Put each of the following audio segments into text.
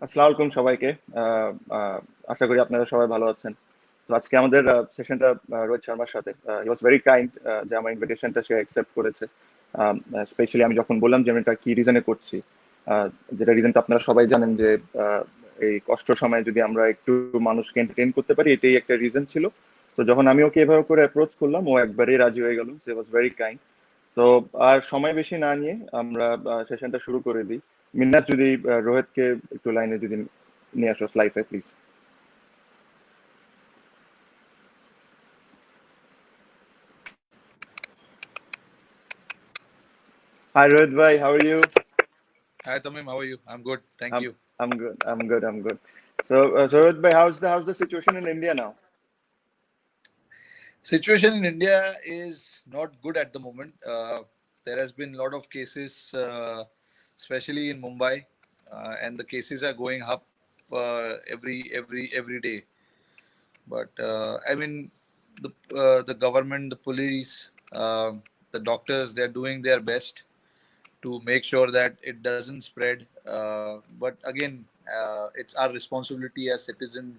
আসসালামু আলাইকুম সবাইকে। আশা করি আপনারা সবাই ভালো আছেন। তো আজকে আমাদের সেশনটা রোহিত শর্মার সাথে। হি ওয়াজ ভেরি কাইন্ড যে আমার ইনভিটেশনটা সে অ্যাকসেপ্ট করেছে। স্পেশালি আমি যখন বললাম যে আমি এটা কি রিজনে করছি, আহ, যেটা রিজনটা আপনারা সবাই জানেন যে আহ, এই কষ্ট সময়ে যদি আমরা একটু মানুষকে এন্টারটেইন করতে পারি, এটাই একটা রিজন ছিল। তো যখন আমি ওকে এভাবে করে অ্যাপ্রোচ করলাম, ও একবারেই রাজি হয়ে গেল। সে ওয়াজ ভেরি কাইন্ড। তো আর সময় বেশি না নিয়ে আমরা সেশনটা শুরু করে দিই। মিন্নাস যদি রোহিতকে একটু লাইনে যদি নিয়ে আসো লাইফে প্লিজ। হাই রোহিত ভাই, how are you? Hi Tamim, how are you? I'm good, thank I'm you. I'm good. I'm good. I'm good. So Rohit bhai, how's the situation in India now? Situation in India is not good at the moment. There has been a lot of cases, especially in Mumbai, and the cases are going up every day. But I mean, the government, the police, the doctors, they're doing their best to make sure that it doesn't spread. But again, it's our responsibility as citizens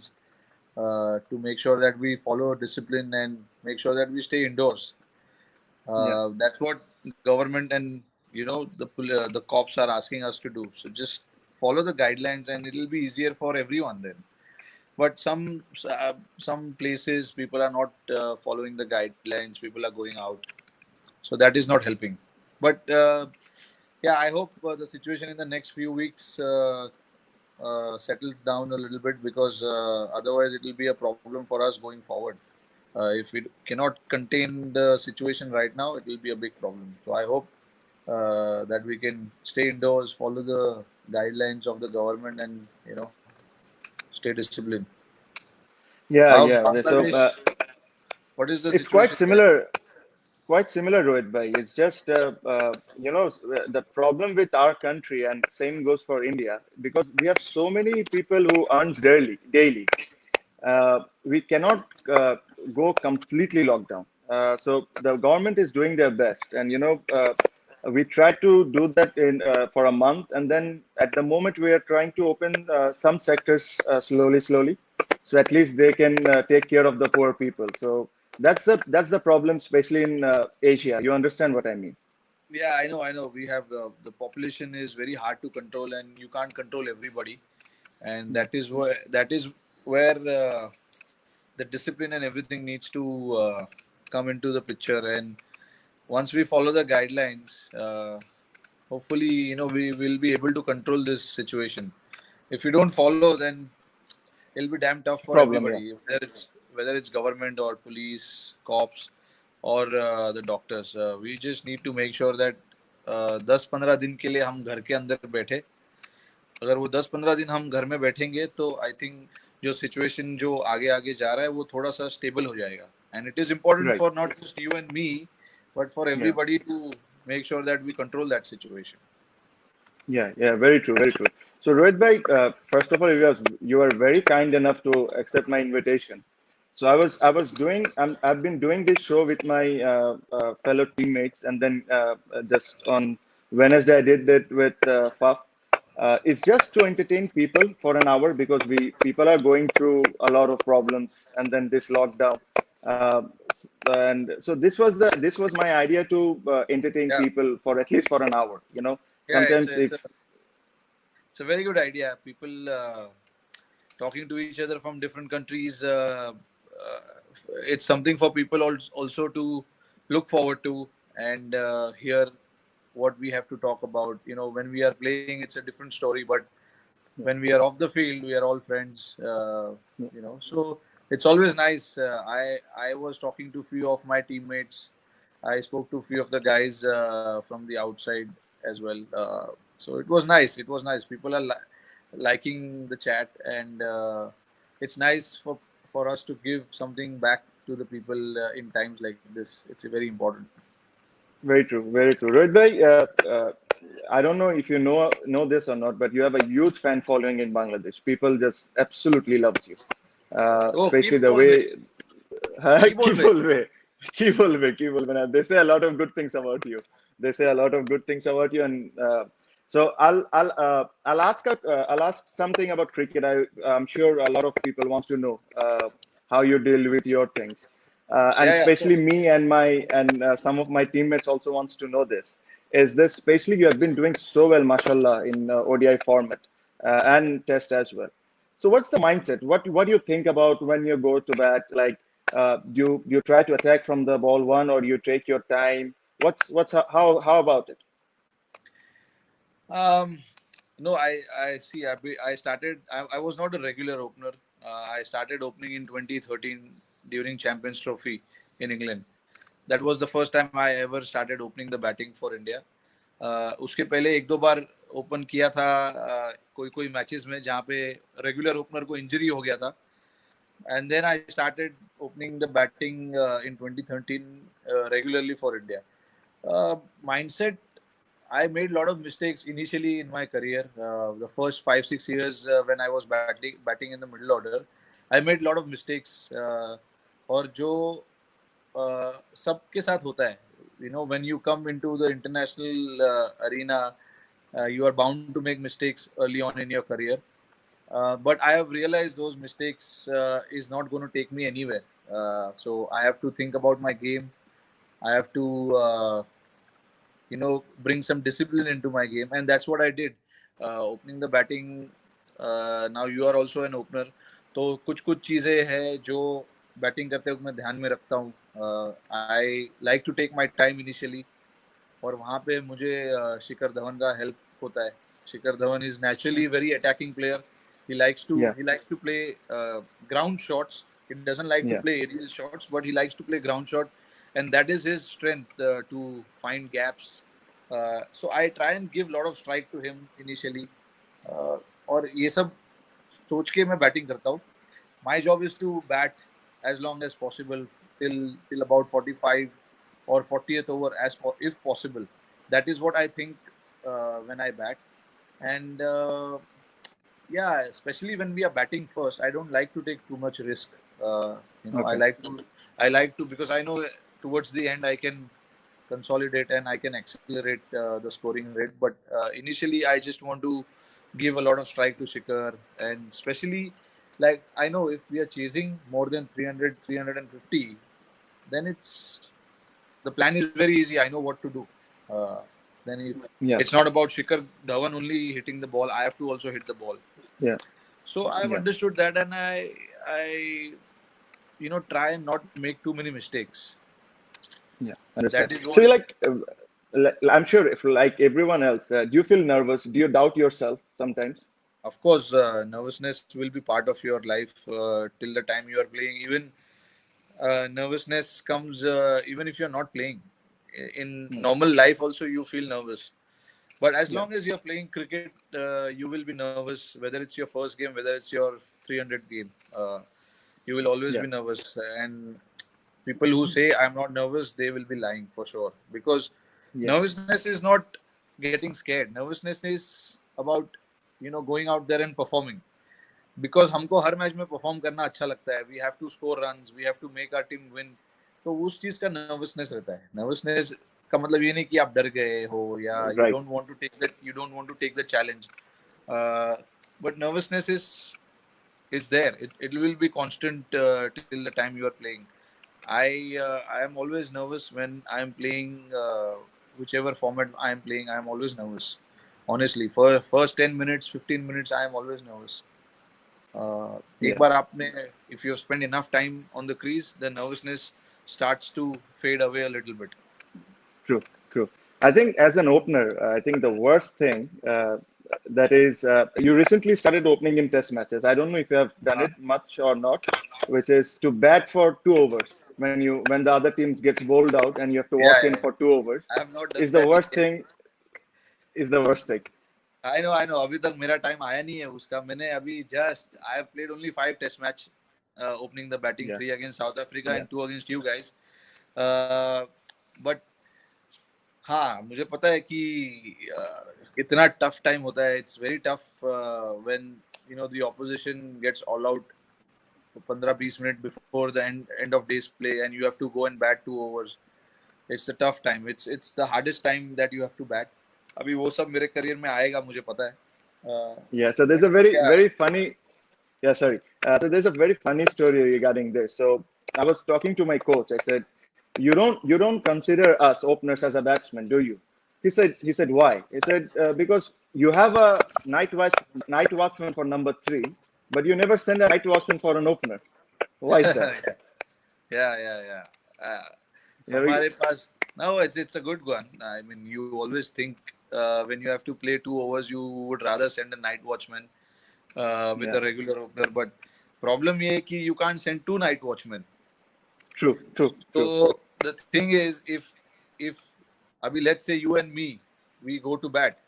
to make sure that we follow discipline and make sure that we stay indoors. Yeah. That's what government and the cops are asking us to do. So just follow the guidelines, and it'll be easier for everyone then. But some places people are not following the guidelines. People are going out, so that is not helping. But yeah, I hope the situation in the next few weeks settles down a little bit, because otherwise it will be a problem for us going forward. If we cannot contain the situation right now, it will be a big problem. So I hope that we can stay indoors, follow the guidelines of the government, and stay disciplined. Yeah. How Yeah. So Bangladesh? What is the it's quite situation there? similar. Quite similar, Rohit bhai. It's just the problem with our country, and same goes for India, because we have so many people who earns daily. We cannot go completely locked down. So the government is doing their best, and we try to do that in for a month, and then at the moment we are trying to open some sectors slowly, so at least they can take care of the poor people. So that's the problem, especially in Asia. You understand what I mean? Yeah, I know. We have the population is very hard to control, and you can't control everybody, and Yeah. that is where the discipline and everything needs to come into the picture. And once we follow the guidelines, hopefully we will be able to control this situation. If we don't follow, then it'll be damn tough for Problem. Yeah. everybody, whether it's government or police, cops, or the doctors. We just need to make sure that 10-15 दिन के लिए हम घर के अंदर बैठे. अगर वो 10-15 दिन हम घर में बैठेंगे, तो आई थिंक जो सिचुएशन जो आगे आगे जा रहा है वो थोड़ा सा स्टेबल हो जाएगा. And it is important Right. For not just you and me, but for Yeah. Everybody to make sure that we control that situation. Yeah, yeah, very true, very true. So, Rohit bhai, first of all, you are very kind enough to accept my invitation. So I was doing I've been doing this show with my fellow teammates, and then just on Wednesday I did that with Faf. It's just to entertain people for an hour, because we people are going through a lot of problems, and then this lockdown. And so this was my idea to entertain Yeah, people for at least for an hour. yeah, Sometimes if it's a very good idea. People talking to each other from different countries. It's something for people also to look forward to, and hear what we have to talk about. When we are playing, it's a different story, but when we are off the field, we are all friends. So it's always nice. I was talking to a few of my teammates. I spoke to a few of the guys from the outside as well. So it was nice. It was nice. People are liking the chat, and it's nice for us to give something back to the people in times like this. It's very important. Very true, very true. Rohit bhai, I don't know if you know this or not, but you have a huge fan following in Bangladesh. People just absolutely loves you, Oh, especially keep the बोल बे. way. Keep बोल Keep bay. always, keep always, keep always. They say a lot of good things about you. They say a lot of good things about you, and So I'll ask something about cricket. I'm sure a lot of people wants to know how you deal with your things, and Yeah, sure. especially me and my and some of my teammates also wants to know this. Is this especially you have been doing so well, mashallah, in ODI format and Test as well. So what's the mindset? What do you think about when you go to bat? Like, do you try to attack from the ball one, or you take your time? What's how about it? Um, no, I see. I started. I was not a regular opener. I started opening in 2013 during Champions Trophy in England. That was the first time I ever started opening the batting for India. उसके पहले एक दो बार open किया था कोई कोई matches में जहाँ पे रेगुलर ओपनर को इंजरी हो गया था. And then I started opening the batting in 2013 regularly for India. Mindset, I made a lot of mistakes initially in my career. The first 5 6 years when I was batting in the middle order, I made a lot of mistakes. और जो सबके साथ होता है, when you come into the international arena, you are bound to make mistakes early on in your career. But I have realized those mistakes is not going to take me anywhere. So I have to think about my game. I have to bring some discipline into my game, and that's what I did. Opening the batting. Now you are also an opener. तो कुछ कुछ चीज़ें हैं जो batting करते वक्त मैं ध्यान में रखता हूँ. I like to take my time initially, और वहाँ पे मुझे शिखर धवन का हेल्प होता है. Shikhar Dhawan is naturally very attacking player. Yeah, He likes to play ground shots. He doesn't like to yeah, play aerial shots, but he likes to play ground shot, and that is his strength to find gaps. So I try and give a lot of strike to him initially. और ये सब सोच के मैं batting करता हूँ. My job is to bat as long as possible till about 45 or 40th over if possible. That is what I think when I bat. And yeah, especially when we are batting first, I don't like to take too much risk. I okay, like to because I know towards the end I can consolidate and I can accelerate the scoring rate. But initially, I just want to give a lot of strike to Shikhar, and especially like I know if we are chasing more than 300, 350, then the plan is very easy. I know what to do. Uh, then if yeah, it's not about Shikhar Dhawan only hitting the ball, I have to also hit the ball. yeah, So I've yeah, understood that, and I try and not make too many mistakes. yeah. That Understand. is So what. you like, I'm sure if like everyone else, do you feel nervous? Do you doubt yourself sometimes? Of course, nervousness will be part of your life till the time you are playing. Even nervousness comes even if you're not playing. In Yeah, normal life, also you feel nervous. But as yeah, long as you're playing cricket, you will be nervous. Whether it's your first game, whether it's your 300 game, you will always yeah, be nervous. And people who say I'm not nervous, they will be lying for sure. Because yeah, nervousness is not getting scared. Nervousness is about going out there and performing. Because हमको हर match में perform करना अच्छा लगता है. We have to score runs, we have to make our team win. तो उस चीज का नर्वसनेस रहता है. नर्वसनेस का मतलब ये नहीं कि आप डर गए हो या right. You don't want to take the challenge. But nervousness is there. It will be constant till the time you are playing. I am always nervous when I am playing whichever format I am playing. I am always nervous. Honestly, for first 10 minutes, 15 minutes, I am always nervous. एक Yeah, बार आपने if you spend enough time on the crease, the nervousness starts to fade away a little bit. true, true. I think as an opener, I think the worst thing that is you recently started opening in test matches. I don't know if you have done Uh-huh. it much or not, which is to bat for 2 overs when the other team gets bowled out and you have to Yeah, walk yeah, in yeah. for 2 overs I have not is done the that worst yet. thing. Is the worst thing. I know अभी तक मेरा time आया नहीं है उसका. मैंने अभी just I have played only 5 test match, opening the batting, Yeah, 3 against South Africa yeah, and 2 against you guys. But हाँ, मुझे पता है कि कितना टफ टाइम होता है. It's very tough when the opposition gets all out 15-20 minute before the end of day's play, and you have to go and bat 2 overs. It's a tough time. It's the hardest time that you have to bat. अभी वो सब मेरे career में आएगा, मुझे पता है. Yeah, so there's But a very, yeah. very funny. Yeah, sorry. So there's a very funny story regarding this. So I was talking to my coach. I said, "You don't consider us openers as a batsman, do you?" He said, "Why?" He said, "Because you have a night watchman for number three, but you never send a night watchman for an opener. Why is that?" Yeah. Yeah, हमारे पास, no, it's a good one. I mean, you always think when you have to play 2 overs, you would rather send a night watchman with yeah, a regular opener. But problem ये है कि you can't send 2 night watchmen. true, true, true. So the thing is, if अभी let's say you and me, we go to bat.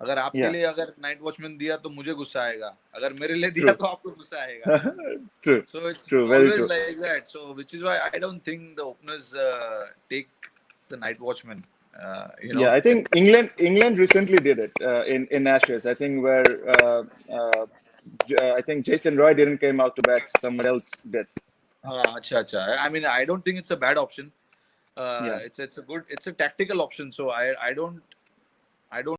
अगर आपके Yeah, लिए अगर night watchman दिया तो मुझे गुस्सा आएगा, अगर मेरे लिए दिया true, तो आपको गुस्सा आएगा. true, So it's true, very always true. like that. So which is why I don't think the openers take the night watchman. Yeah, I think England recently did it in Ashes. I think where I think Jason Roy didn't came out to bat. Someone else did. हाँ, अच्छा. I mean, I don't think it's a bad option. Yeah. It's a good, it's a tactical option. So I don't